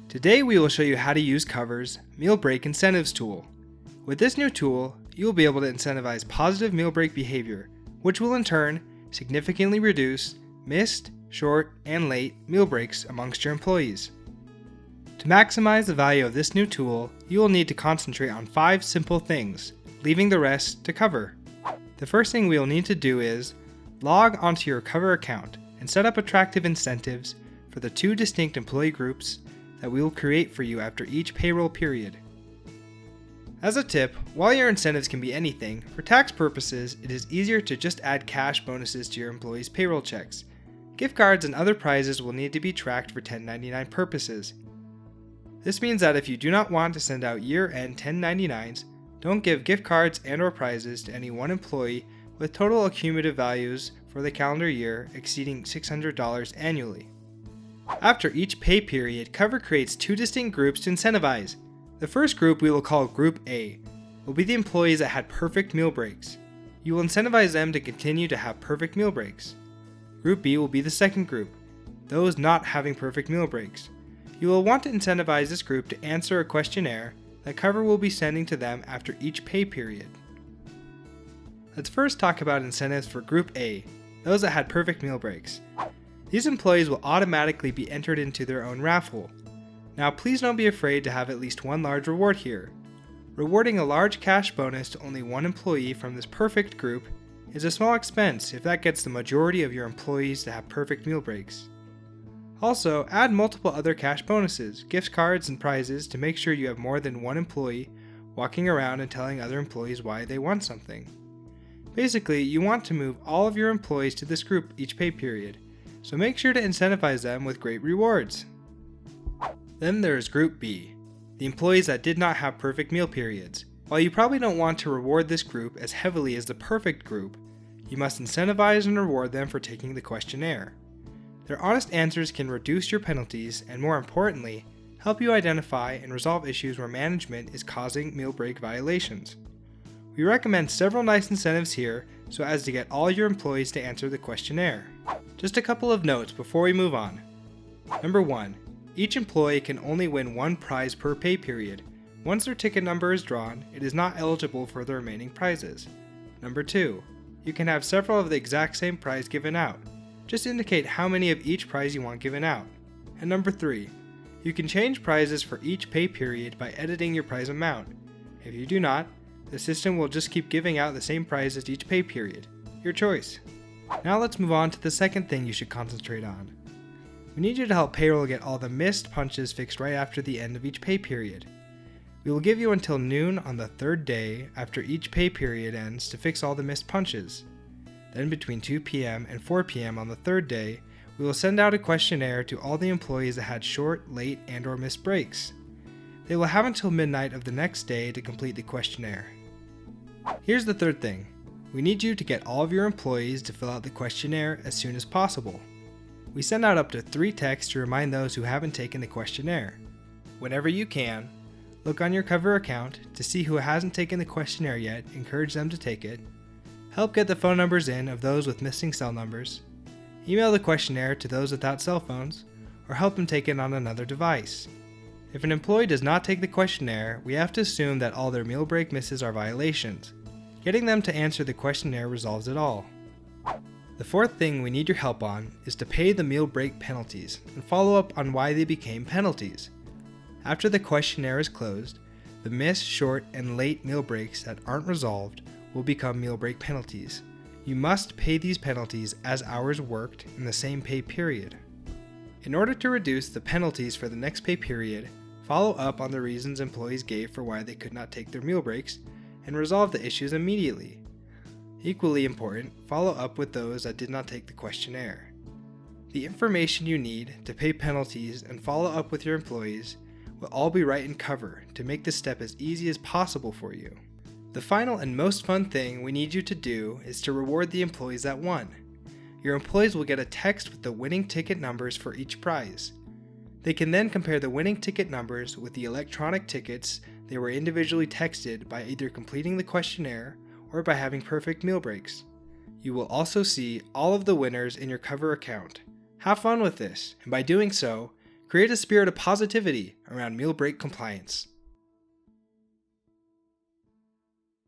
Today we will show you how to use Covr's Meal Break Incentives tool. With this new tool, you will be able to incentivize positive meal break behavior, which will in turn significantly reduce missed, short, and late meal breaks amongst your employees. To maximize the value of this new tool, you will need to concentrate on 5 simple things, leaving the rest to Covr. The first thing we will need to do is log onto your Covr account and set up attractive incentives for the 2 distinct employee groups that we will create for you after each payroll period. As a tip, while your incentives can be anything, for tax purposes it is easier to just add cash bonuses to your employees' payroll checks. Gift cards and other prizes will need to be tracked for 1099 purposes. This means that if you do not want to send out year-end 1099s, don't give gift cards and/or prizes to any one employee with total accumulative values for the calendar year exceeding $600 annually. After each pay period, Covr creates 2 distinct groups to incentivize. The first group we will call Group A will be the employees that had perfect meal breaks. You will incentivize them to continue to have perfect meal breaks. Group B will be the second group, those not having perfect meal breaks. You will want to incentivize this group to answer a questionnaire that Covr will be sending to them after each pay period. Let's first talk about incentives for Group A, those that had perfect meal breaks. These employees will automatically be entered into their own raffle. Now please don't be afraid to have at least one large reward here. Rewarding a large cash bonus to only one employee from this perfect group is a small expense if that gets the majority of your employees to have perfect meal breaks. Also, add multiple other cash bonuses, gift cards, and prizes to make sure you have more than one employee walking around and telling other employees why they want something. Basically, you want to move all of your employees to this group each pay period, so make sure to incentivize them with great rewards. Then there is Group B, the employees that did not have perfect meal periods. While you probably don't want to reward this group as heavily as the perfect group, you must incentivize and reward them for taking the questionnaire. Their honest answers can reduce your penalties and, more importantly, help you identify and resolve issues where management is causing meal break violations. We recommend several nice incentives here so as to get all your employees to answer the questionnaire. Just a couple of notes before we move on. Number 1. Each employee can only win 1 prize per pay period. Once their ticket number is drawn, it is not eligible for the remaining prizes. Number 2. You can have several of the exact same prize given out. Just indicate how many of each prize you want given out. And number 3. You can change prizes for each pay period by editing your prize amount. If you do not, the system will just keep giving out the same prizes each pay period. Your choice. Now let's move on to the second thing you should concentrate on. We need you to help payroll get all the missed punches fixed right after the end of each pay period. We will give you until noon on the 3rd day after each pay period ends to fix all the missed punches. Then between 2 p.m. and 4 p.m. on the 3rd day, we will send out a questionnaire to all the employees that had short, late, and/or missed breaks. They will have until midnight of the next day to complete the questionnaire. Here's the third thing. We need you to get all of your employees to fill out the questionnaire as soon as possible. We send out up to 3 texts to remind those who haven't taken the questionnaire. Whenever you can, look on your Covr account to see who hasn't taken the questionnaire yet, encourage them to take it, help get the phone numbers in of those with missing cell numbers, email the questionnaire to those without cell phones, or help them take it on another device. If an employee does not take the questionnaire, we have to assume that all their meal break misses are violations. Getting them to answer the questionnaire resolves it all. The fourth thing we need your help on is to pay the meal break penalties and follow up on why they became penalties. After the questionnaire is closed, the missed, short, and late meal breaks that aren't resolved will become meal break penalties. You must pay these penalties as hours worked in the same pay period. In order to reduce the penalties for the next pay period, follow up on the reasons employees gave for why they could not take their meal breaks and resolve the issues immediately. Equally important, follow up with those that did not take the questionnaire. The information you need to pay penalties and follow up with your employees will all be right in Covr to make this step as easy as possible for you. The final and most fun thing we need you to do is to reward the employees that won. Your employees will get a text with the winning ticket numbers for each prize. They can then compare the winning ticket numbers with the electronic tickets they were individually texted by either completing the questionnaire or by having perfect meal breaks. You will also see all of the winners in your Covr account. Have fun with this, and by doing so, create a spirit of positivity around meal break compliance.